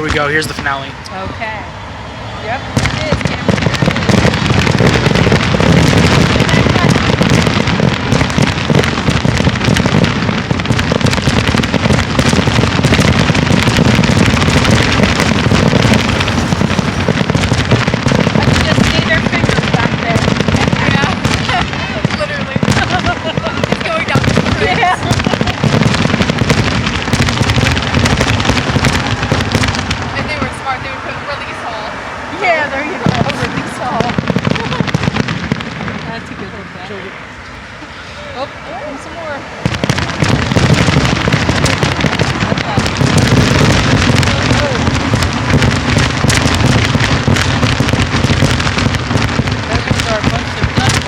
here we go. Here's the finale. Okay. Yep, there it is, Cameron. I can just see their fingers back there. Yeah. Literally. It's going down the street. Yeah. If they were smart, they would put release all. Yeah, there you go. Release all. That's a good one, Ben. Oh, and some more. Those are a bunch of nutmeg.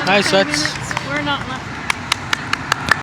Nice, that's